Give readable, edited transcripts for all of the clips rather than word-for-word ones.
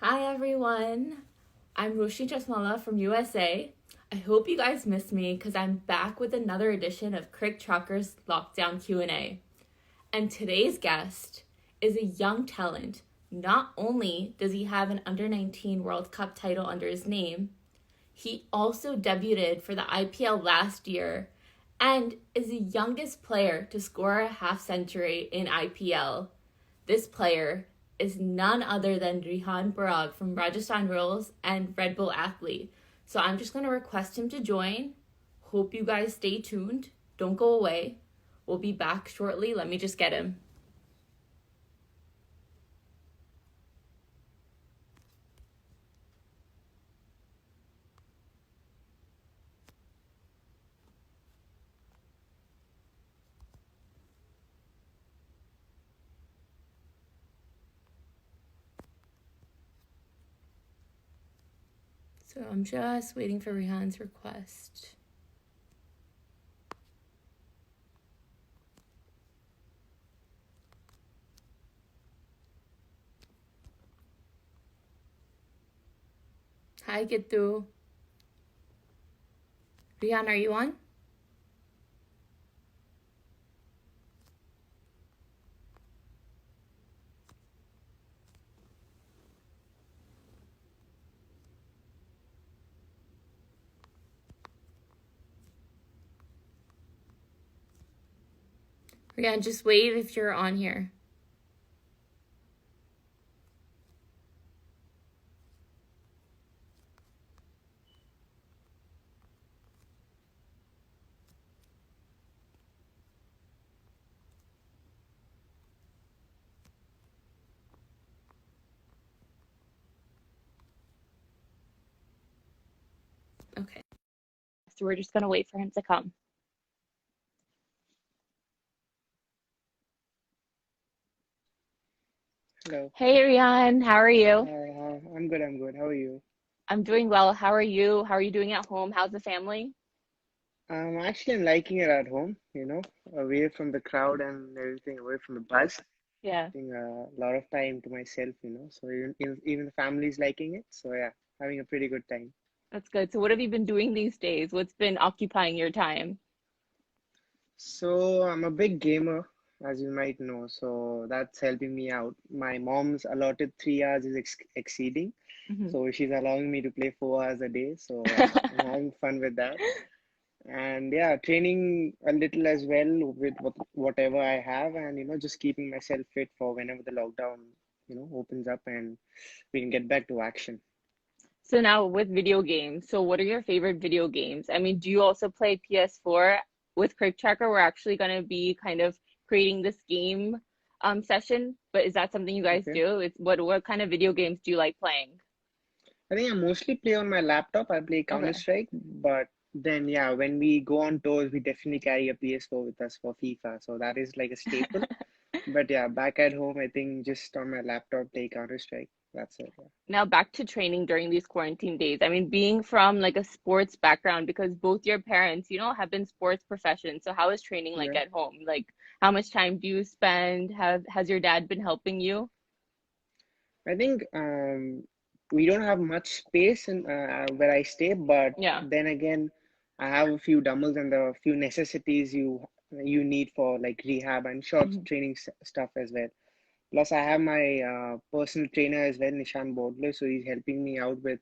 Hi everyone, I'm Roshi Chasmala from USA. I hope you guys missed me because I'm back with another edition of Crictracker's Lockdown Q&A. And today's guest is a young talent. Not only does he have an under 19 World Cup title under his name, he also debuted for the IPL last year and is the youngest player to score a half century in IPL. This player is none other than RIYAN PARAG from Rajasthan Royals and Red Bull Athlete. So I'm just going to request him to join. Hope you guys stay tuned. Don't go away. We'll be back shortly. Let me just get him. So I'm just waiting for RIYAN's request. Hi, Gitu. RIYAN, are you on? RIYAN, just wave if you're on here. Okay. So we're just going to wait for him to come. Hello. Hey, RIYAN, how are you? Hi, I'm good. I'm good. How are you? I'm doing well. How are you? How are you doing at home? How's the family? Actually, I'm liking it at home, away from the crowd and everything, away from the buzz. Yeah, Getting a lot of time to myself. So even the family's liking it. So yeah, having a pretty good time. that's good. So what have you been doing these days? What's been occupying your time? So I'm a big gamer, as you might know. So that's helping me out. My mom's allotted 3 hours is exceeding. Hmm. So she's allowing me to play 4 hours a day. So yeah, I'm having fun with that. And yeah, training a little as well with whatever I have, and just keeping myself fit for whenever the lockdown opens up and we can get back to action. So now with video games, so what are your favorite video games? I mean, do you also play PS4 with Crictracker? We're actually going to be kind of creating this game session, but is that something you guys Okay, do? It's what kind of video games do you like playing? I think I mostly play on my laptop. I play Okay. Counter-Strike, but then yeah, when we go on tours we definitely carry a PS4 with us for FIFA, so that is like a staple. But yeah, back at home I think just on my laptop play Counter-Strike. That's it. Yeah. Now back to training during these quarantine days. I mean, being from like a sports background, because both your parents, have been sports professions. So how is training like Yeah. at home? Like how much time do you spend? Has your dad been helping you? I think we don't have much space in where I stay, but Yeah. then again, I have a few dumbbells and a few necessities you need for like rehab and short Mhm. training stuff as well. Plus, I have my personal trainer as well, Nishan Bodle, so he's helping me out with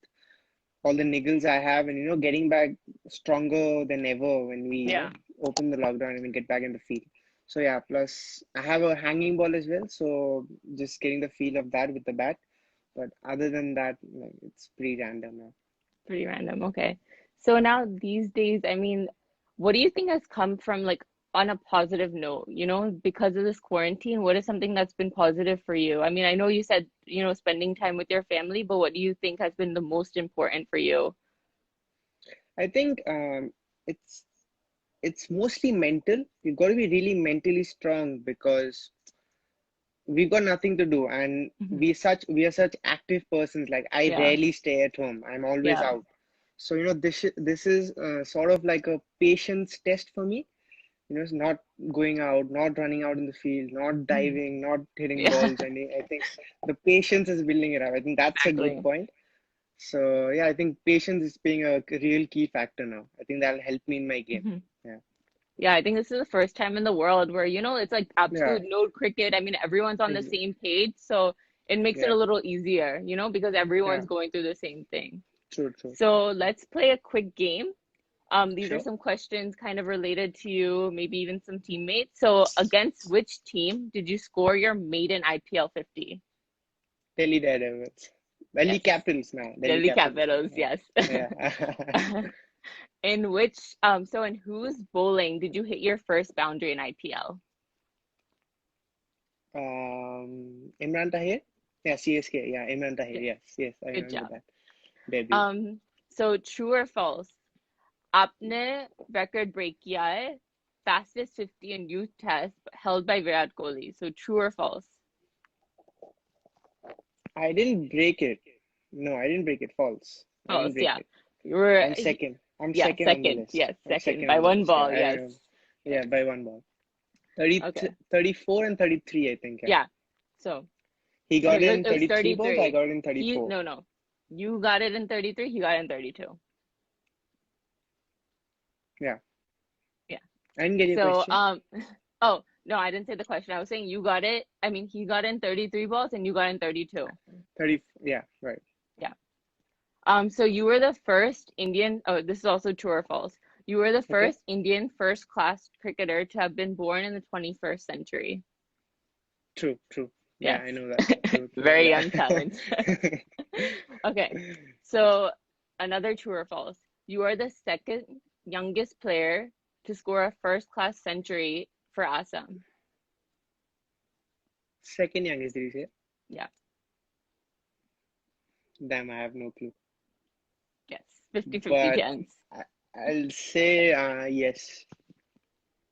all the niggles I have, and getting back stronger than ever when we Yeah. open the lockdown and we get back in the field. So yeah, plus I have a hanging ball as well, so just getting the feel of that with the bat. But other than that, like it's pretty random now. Pretty random. Okay. So now these days, I mean, what do you think has come from like on a positive note, because of this quarantine, what is something that's been positive for you? I mean, I know you said, spending time with your family, but what do you think has been the most important for you? I think it's it's mostly mental. You've got to be really mentally strong because we've got nothing to do, and Mhm. we are such active persons. Like I Yeah. rarely stay at home. I'm always Yeah. out. So this is sort of like a patience test for me, it's not going out, not running out in the field, not Mhm. diving, not hitting Yeah, balls. And I think the patience is building it up. I think that's a good exactly. point. So yeah, I think patience is being a real key factor now. I think that'll help me in my game. Mhm. Yeah. Yeah, I think this is the first time in the world where, it's like Yeah. absolute no cricket. I mean, everyone's on the Ex- same page, so it makes it a Yeah. little easier, because Yeah. everyone's going through the same thing. True. True. So let's play a quick game. These are Sure. some questions kind of related to you, maybe even some teammates. So against which team did you score your maiden IPL 50? Delhi Daredevils. Delhi Yes. Capitals now. Delhi Delhi Capitals Capitals, now. yes. Yeah. Yeah. In whose bowling did you hit your first boundary in IPL? Imran Tahir? Yeah, CSK. Yeah, Imran Tahir. Yes, Yes, yes, I good remember job. that debut. Um, so true or false? आपने record break किया है, fastest 50 in youth test held by Virat Kohli. So true or false? I didn't break it. No, I didn't break it. False. I didn't False, break yeah. it. You were, I'm second. I'm yeah, second on the second. list. Yes, I'm second second by on the one list. Yeah, ball. I Yes, remember. yes. Yeah, by one ball. 30, Okay. 34 and 33, I think. Yeah. Yeah. So, He no, got it in it was 33 balls. I 33. got it in He, 34. no, no. You got it in 33, he got it in 32. Yeah. Yeah. I didn't get your So, question. oh, no, I didn't say the question. I was saying you got it. I mean, he got in 33 balls and you got in 32. 30. Yeah, right. Yeah. So you were the first Indian, oh, this is also true or false. You were the Okay. first Indian first class cricketer to have been born in the 21st century. True, true. Yeah, Yes. I know that. True, true. Very Yeah. young talent. Okay. So another true or false. You are the second youngest player to score a first class century for Assam. Second youngest, did you say? Yeah. Damn, I have no clue. Yes. 50-50 But chance. I, I'll say yes.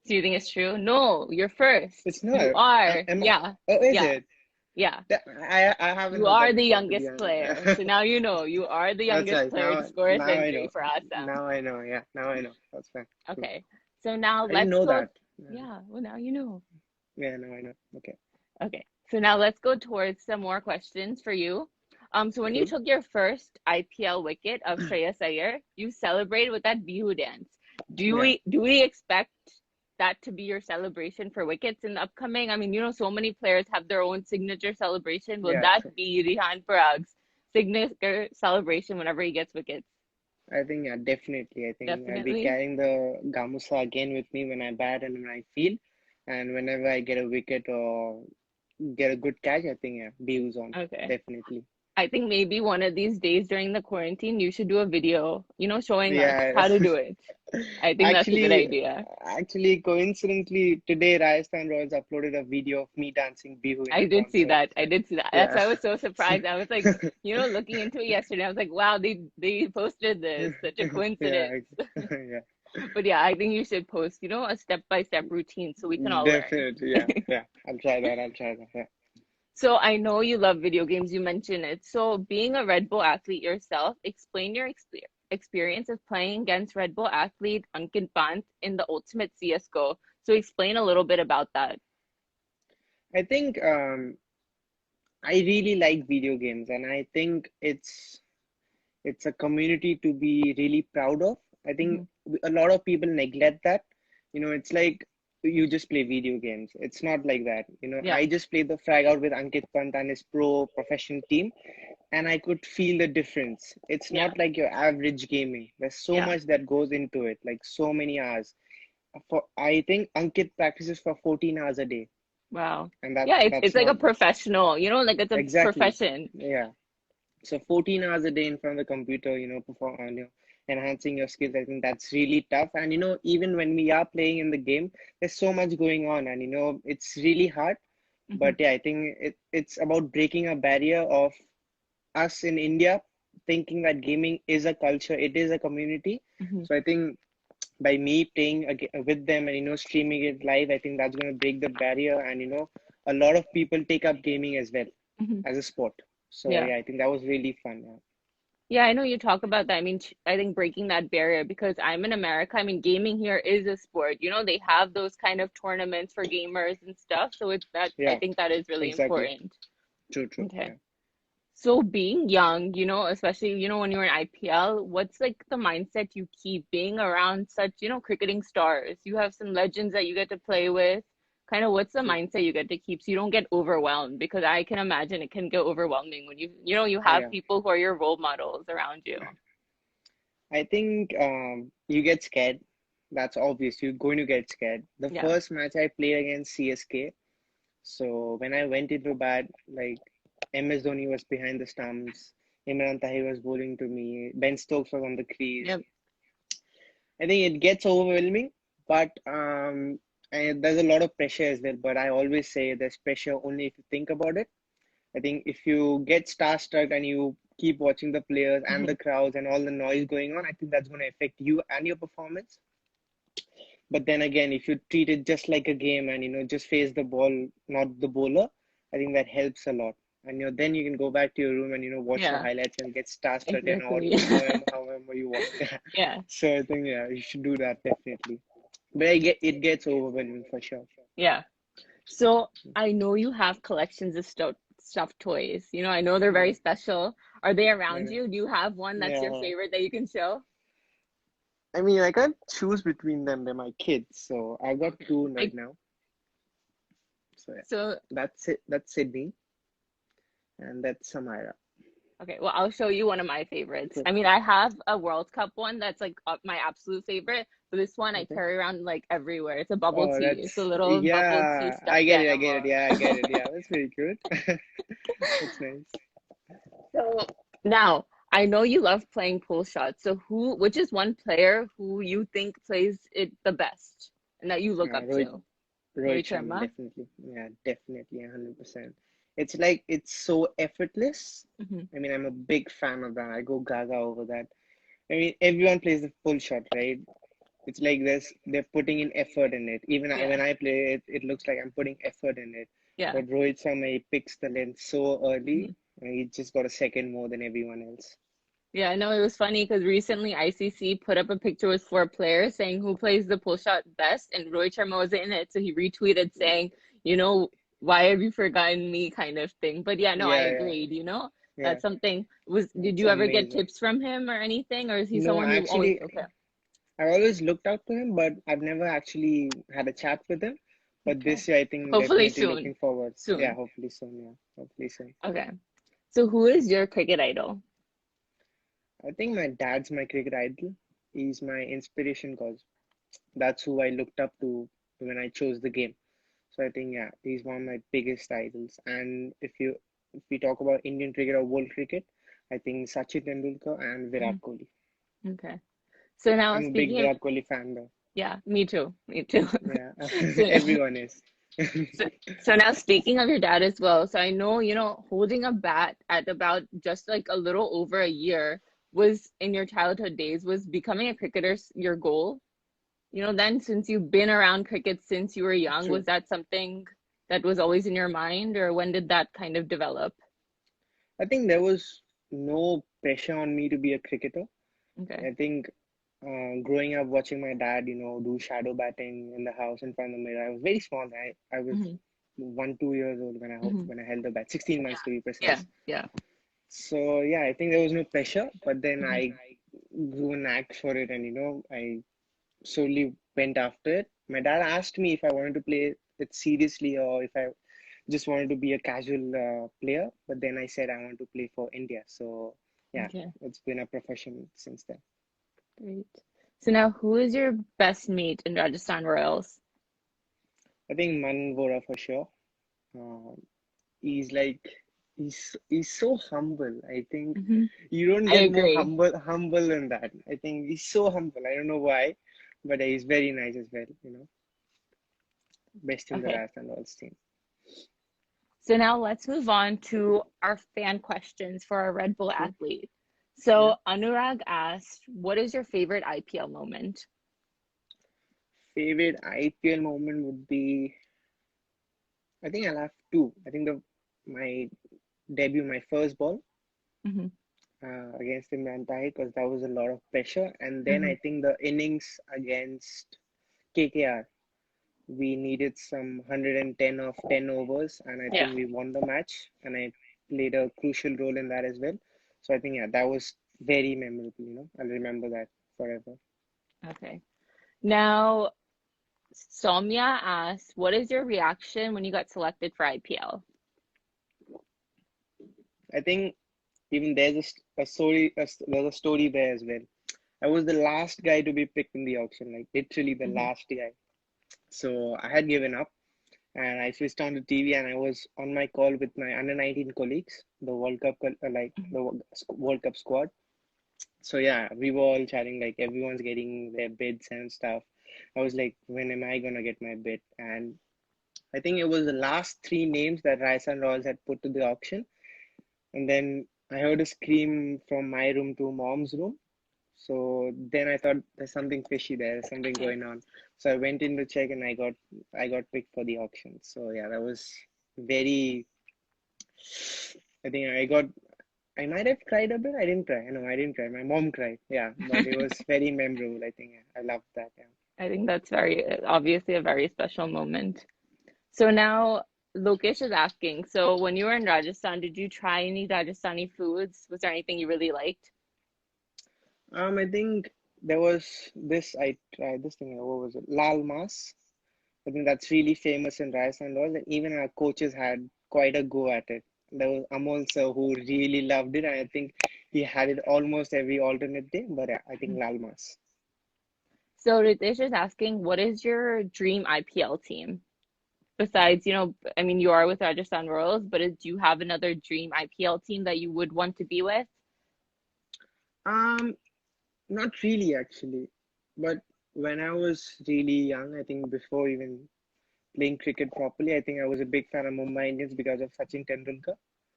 Do you think it's true? No, you're first. It's You not. are. Am I? Yeah. Oh, is Yeah. it? Yeah. I haven't You heard are that the before, to be youngest honest. player. So now you know you are the That's youngest right. player to Now, score a now I know. century for Assam. Now I know. Yeah, now I know. That's fine. Cool. Okay. So now I didn't let's know go. that. Yeah, well, now you know. Yeah, now I know. Okay, Okay. So now let's go towards some more questions for you. So when you cool. took your first IPL wicket of Shreyas Iyer, you celebrated with that Bihu dance. Yeah. Do we expect that to be your celebration for wickets in the upcoming? I mean, so many players have their own signature celebration. Will Yeah, that true. be Rihan Parag's signature celebration whenever he gets wickets? I think, yeah, definitely. I think I'll be Definitely. carrying the Gamusa again with me when I bat and when I field. And whenever I get a wicket or get a good catch, I think, yeah, Bill's on. Okay. Definitely. I think maybe one of these days during the quarantine, you should do a video, showing us Yeah. how to do it. I think that's a good Actually, idea. coincidentally, today Rajasthan Royals uploaded a video of me dancing Bihu in I the did see concert. that. I did see that. That's Yeah. why I was so surprised. I was like, looking into it yesterday. I was like, wow, they posted this. Such a Yeah. coincidence. Yeah. But yeah, I think you should post, a step-by-step routine so we can all learn. Definitely. Yeah. Yeah. I'll try that. I'll try that. Yeah. So I know you love video games. You mentioned it. So being a Red Bull athlete yourself, explain your experience of playing against Red Bull athlete Ankit Pant in the Ultimate CS:GO. So explain a little bit about that. I think I really like video games, and I think it's a community to be really proud of. I think Hmm. a lot of people neglect that. It's like you just play video games. It's not like that. Yeah, I just played the frag out with Ankit Pant and his professional team, and I could feel the difference. It's yeah, not like your average gaming. There's so yeah. much that goes into it, like so many hours. I think Ankit practices for 14 hours a day, Wow. and that Yeah, it's that's like not a professional, like it's a exactly. profession. Yeah. So 14 hours a day in front of the computer, perform, enhancing your skills. I think that's really tough. And even when we are playing in the game, there's so much going on, and it's really hard. Hmm. But yeah, I think it's about breaking a barrier of us in India thinking that gaming is a culture, it is a community. Hmm. So I think by me playing with them and streaming it live, I think that's going to break the barrier, and a lot of people take up gaming as well Hmm. as a sport. So Yeah. yeah, I think that was really fun. Yeah. Yeah, I know you talk about that. I mean, I think breaking that barrier because I'm in America. I mean, gaming here is a sport. You know, they have those kind of tournaments for gamers and stuff. So it's that I Yeah, think that is really exactly. important. True, true. Okay. Yeah. So being young, especially, when you're in IPL, what's like the mindset you keep being around such, cricketing stars? You have some legends that you get to play with. Kind of what's the True. mindset you get to keep so you don't get overwhelmed? Because I can imagine it can get overwhelming when you have Yeah. people who are your role models around you. I think you get scared. That's obvious. You're going to get scared. The Yeah. first match I played against CSK. So when I went into bat, like MS Dhoni was behind the stumps, Imran Tahir was bowling to me, Ben Stokes was on the crease. Yep. I think it gets overwhelming, but there's a lot of pressure as well. But I always say there's pressure only if you think about it. I think if you get starstruck and you keep watching the players and Hmm. the crowds and all the noise going on, I think that's going to affect you and your performance. But then again, if you treat it just like a game and just face the ball, not the bowler, I think that helps a lot. And then you can go back to your room and watch the Yeah, highlights and get starstruck and all exactly. however you want. Yeah. So I think yeah, you should do that definitely. But it gets overwhelming for sure. Yeah. So I know you have collections of stuffed toys. I know they're Yeah, very special. Are they around yeah, you? Do you have one that's your yeah. favorite that you can show? I mean, I can't choose between them. They're my kids, so I got Okay. two right I now. So yeah, so that's it. That's Sydney, and that's Samira. okay, well I'll show you one of my favorites. Cool. I mean, I have a World Cup one that's like my absolute favorite, but this one I Okay. carry around like everywhere. It's a bubble Oh, tea. It's a that's little bubble tea yeah. I stuffed get it. I get it. animal. Yeah, I get it. Yeah, that's very good. That's nice. So now I know you love playing pull shots. So which is one player who you think plays it the best and that you look up Rohit, to? Rohit Rohit Sharma, Sharma? definitely. Yeah, definitely, 100%. It's like it's so effortless. Hmm. I mean, I'm a big fan of that. I go gaga over that. I mean, everyone plays the full shot, right? It's like this, they're putting in effort in it. Even Yeah. when I play it, it looks like I'm putting effort in it. Yeah. But Rohit Sharma, he picks the length so early, Mhm. and he just got a second more than everyone else. Yeah, I know it was funny because recently ICC put up a picture with four players saying who plays the pull shot best, and Rohit Sharma was in it. So he retweeted saying, why have you forgotten me kind of thing. But yeah, no, I Yeah, yeah, agreed, yeah. that's something did It's you ever get amazing. tips from him or anything? Or is he No, someone who always, actually, okay, I always looked up to him, but I've never actually had a chat with him. But okay. this year, I think Hopefully definitely soon, looking forward. Yeah, soon. hopefully soon. Yeah, hopefully soon. Okay. So who is your cricket idol? I think my dad's my cricket idol. He's my inspiration because that's who I looked up to when I chose the game. So I think yeah, he's one of my biggest idols. And if we talk about Indian cricket or world cricket, I think Sachin Tendulkar and Virat Mm, Kohli. okay. So now I'm a big speaking of, Virat Kohli fan though. yeah, me too, me too. Yeah, So, everyone is. So, so now speaking of your dad as well, so I know, holding a bat at about just like a little over a year was in your childhood days, was becoming a cricketer your goal? Then since you've been around cricket since you were young, was True. that something that was always in your mind, or when did that kind of develop? I think there was no pressure on me to be a cricketer. Okay. I think growing up watching my dad, do shadow batting in the house in front of the mirror. I was very small. I was Hmm. 1, 2 years old Hmm. when I held the bat, 16 months to be Yeah. precise. Yeah. So yeah, I think there was no pressure, but then Hmm. I grew an knack for it, and I slowly went after it. My dad asked me if I wanted to play it seriously or if I just wanted to be a casual player, but then I said I want to play for India. So yeah, Okay. it's been a profession since then. Great. So now who is your best mate in Rajasthan Royals? I think Manan Vora for sure. Um, he's like he's so humble. I think Hmm. you don't I get more agree. humble than that. I think he's so humble. I don't know why, but he's very nice as well. Best in the Okay. Rajasthan Royals team. So now let's move on to our fan questions for our Red Bull Cool. athlete. Yeah. So Anurag asked, what is your favorite IPL moment? Favorite IPL moment would be, I think I'll have two. I think my debut, my first ball, Hmm. against Imran Tahir because that was a lot of pressure. And then Hmm. I think the innings against KKR, we needed some 110 of 10 overs, and I Yeah. think we won the match. And I played a crucial role in that as well. So I think, yeah, that was very memorable. I'll remember that forever. Okay. Now, Soumya asked, what is your reaction when you got selected for IPL? I think even there's a story, there's a story there as well. I was the last guy to be picked in the auction, like literally the Hmm. last guy. So I had given up and I switched on to TV and I was on my call with my under 19 colleagues, the World Cup, like the World Cup squad. So yeah, we were all chatting like everyone's getting their bids and stuff. I was like, when am I gonna get my bid? And I think it was the last three names that Rajasthan Royals had put to the auction. And then I heard a scream from my room to mom's room. So then I thought there's something fishy there, there's something Okay. going on. So I went in to check and I got picked for the auction. So yeah, that was very I think I might have cried a bit. I didn't cry. No, I didn't cry. My mom cried. Yeah, but it was very memorable. I think I loved that. Yeah. I think that's very obviously a very special moment. So now Lokesh is asking, so when you were in Rajasthan, did you try any Rajasthani foods? Was there anything you really liked? I think there was this. I tried this thing. What was it? Lal Mas. I think that's really famous in Rajasthan Royals, and even our coaches had quite a go at it. There was Amol sir who really loved it, and I think he had it almost every alternate day. But yeah, I think Lal Mas. So Ritesh is asking, what is your dream IPL team? Besides, I mean, you are with Rajasthan Royals, but do you have another dream IPL team that you would want to be with? Um, Not really actually, but when I was really young, I think before even playing cricket properly, I think I was a big fan of Mumbai Indians because of Sachin Tendulkar.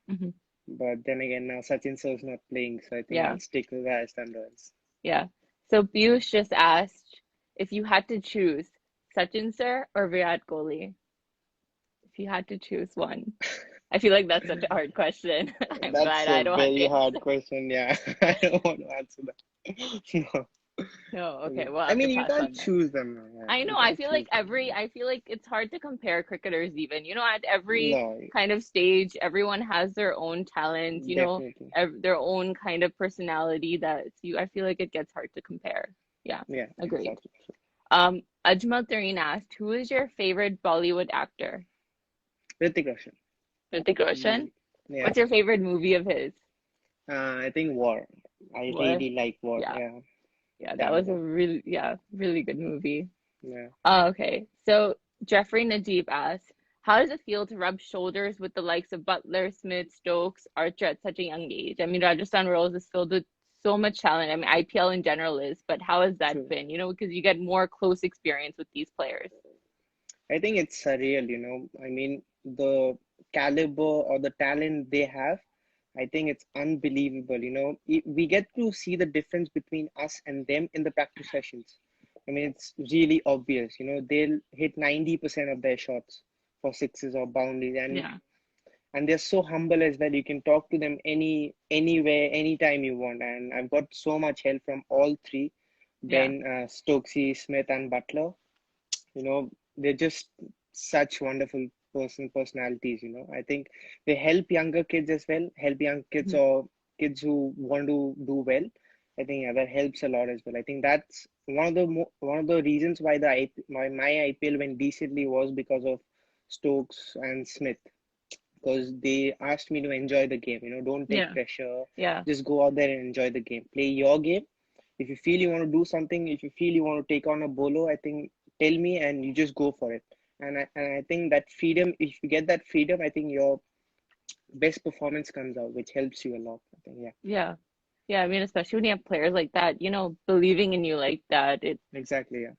Hmm. But then again, now Sachin sir's not playing, so I think Yeah, I'll stick with Rajasthan Royals. yeah. So Piyush just asked if you had to choose Sachin sir or Virat Kohli. If you had to choose one. I feel like that's such a hard question. I'm That's glad a I don't have to very hard answer. question. Yeah, I don't want to answer that. No, No, okay, we'll I have to mean you pass can't on that. choose them. Yeah, I you know, can't choose them. I feel like it's hard to compare cricketers even. At every No, kind of stage, everyone has their own talent, definitely. their own kind of personality that I feel like it gets hard to compare. Yeah, Yeah, agreed. exactly. Ajmal Tareen asked, who is your favorite Bollywood actor? Hrithik Roshan. Hrithik Roshan? Easy. Yeah. What's your favorite movie of his? I think War. I War? really like War. Yeah, Yeah, yeah, that damn was a good. really good movie. Yeah. Okay. So Jeffrey Najib asks, how does it feel to rub shoulders with the likes of Butler, Smith, Stokes, Archer at such a young age? I mean, Rajasthan Royals is filled with so much talent. I mean, IPL in general is, but how has that True. been? Because you get more close experience with these players. I think it's surreal. I mean, the caliber or the talent they have, I think it's unbelievable. We get to see the difference between us and them in the practice sessions. I mean, it's really obvious. They'll hit 90% of their shots for sixes or boundaries, and Yeah. and they're so humble as well. You can talk to them anywhere, anytime you want. And I've got so much help from all three, Yeah. Ben, Stokesy, Smith, and Butler. They're just such wonderful personalities. I think they help younger kids as well, help young kids Mhm. or kids who want to do well. I think yeah, that helps a lot as well. I think that's one of the reasons why my IPL went decently was because of Stokes and Smith, because they asked me to enjoy the game. Don't take Yeah. pressure, Yeah. just go out there and enjoy the game, play your game. If you feel you want to do something, if you feel you want to take on a bolo, I think tell me and you just go for it. And I think that freedom, if you get that freedom, I think your best performance comes out, which helps you a lot. I think, yeah, Yeah. Yeah. I mean, especially when you have players like that, believing in you like that. exactly, yeah.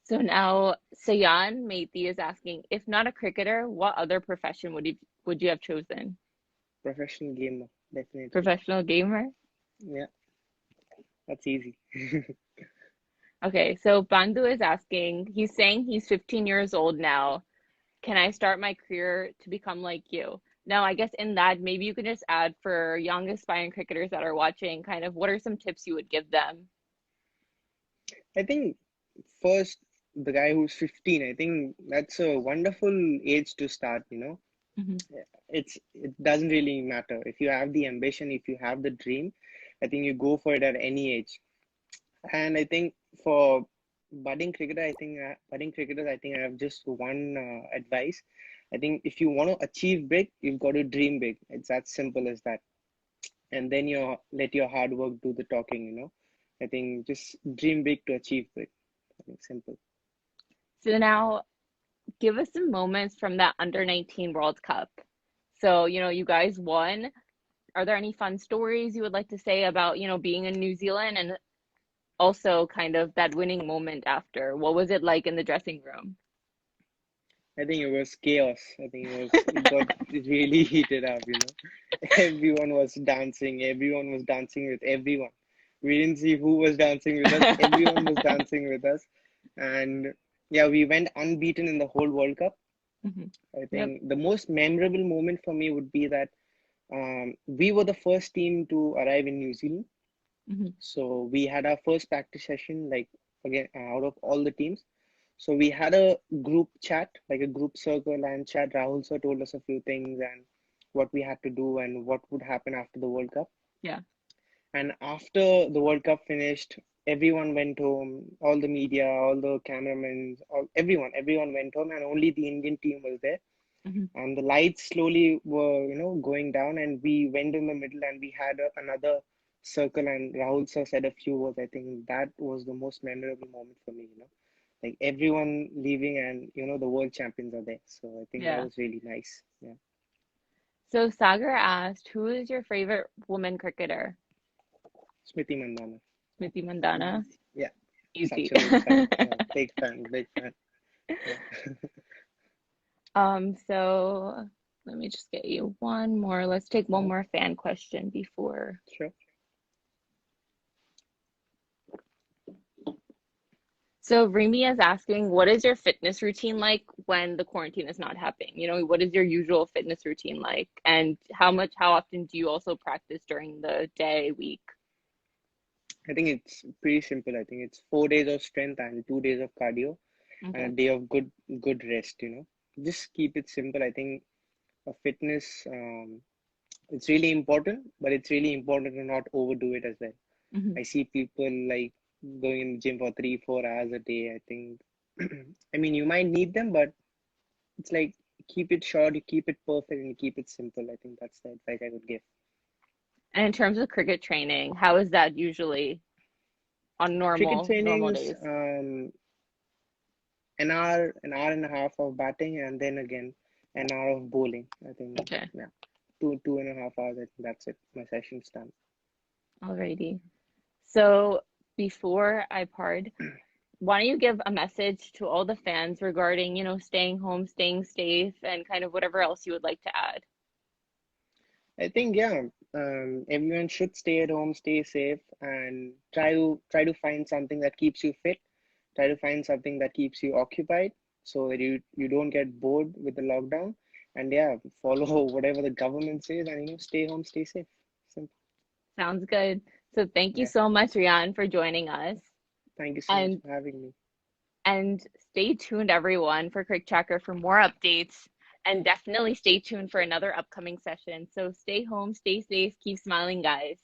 So now Sayan Maithi is asking, if not a cricketer, what other profession would you have chosen? Professional gamer, definitely. Professional gamer? Yeah, that's easy. Okay, so Bandu is asking, he's saying he's 15 years old now. Can I start my career to become like you? Now, I guess in that, maybe you could just add for young aspiring cricketers that are watching, kind of what are some tips you would give them? I think first, the guy who's 15, I think that's a wonderful age to start, you know. Hmm. It doesn't really matter. If you have the ambition, if you have the dream, I think you go for it at any age. And I think for budding cricketers, I think I have just one advice. I think if you want to achieve big, you've got to dream big. It's as simple as that. And then you let your hard work do the talking, you know. I think just dream big to achieve big. I think simple. So now give us some moments from that under 19 World Cup. So, you guys won. Are there any fun stories you would like to say about, being in New Zealand and also kind of that winning moment after? What was it like in the dressing room? I think it was chaos. It got really heated up, you know. Everyone was dancing. Everyone was dancing with everyone. We didn't see who was dancing with us. Everyone was dancing with us. And yeah, we went unbeaten in the whole World Cup. Hmm. I Yep. think the most memorable moment for me would be that we were the first team to arrive in New Zealand. Hmm. So we had our first practice session, like again, out of all the teams. So we had a group chat, like a group circle and chat. Rahul sir told us a few things and what we had to do and what would happen after the World Cup. Yeah. And after the World Cup finished, everyone went home, all the media, all the cameramen, everyone went home, and only the Indian team was there. Hmm. And the lights slowly were, going down, and we went in the middle and we had another circle, and Rahul sir said a few words. I think that was the most memorable moment for me, like everyone leaving and, the world champions are there. So I think that Yeah. was really nice. Yeah. So Sagar asked, who is your favorite woman cricketer? Smriti Mandana. Smriti Mandana. Easy. Yeah. Easy. Such a big fan. Yeah. Big fan. Big fan. Yeah. So let me just get you one more. Let's take one Yeah. more fan question before. Sure. So Remy is asking, what is your fitness routine like when the quarantine is not happening? What is your usual fitness routine like? And how often do you also practice during the day, week? I think it's pretty simple. I think it's 4 days of strength and 2 days of cardio and a Okay. day of good rest, Just keep it simple. I think a fitness it's really important, but it's really important to not overdo it as well. Hmm. I see people like going in the gym for 3-4 hours a day. I think I mean you might need them, but it's like keep it short, you keep it perfect, and you keep it simple. I think that's the advice I would give. And in terms of cricket training, how is that usually on Cricket normal trainings, days? an hour and a half of batting, and then again an hour of bowling. I think, Okay. yeah, 2.5 hours. I think that's it. My session's done. Alrighty. So before I part, why don't you give a message to all the fans regarding, staying home, staying safe, and kind of whatever else you would like to add? I think, yeah, everyone should stay at home, stay safe, and try to find something that keeps you fit. Try to find something that keeps you occupied, so that you don't get bored with the lockdown. And yeah, follow whatever the government says, and stay home, stay safe. Simple. Sounds good. So thank you Yeah. so much, Rian, for joining us. Thank you so much And for having me. and stay tuned, everyone, for Crictracker for more updates. And definitely stay tuned for another upcoming session. So stay home, stay safe, keep smiling, guys.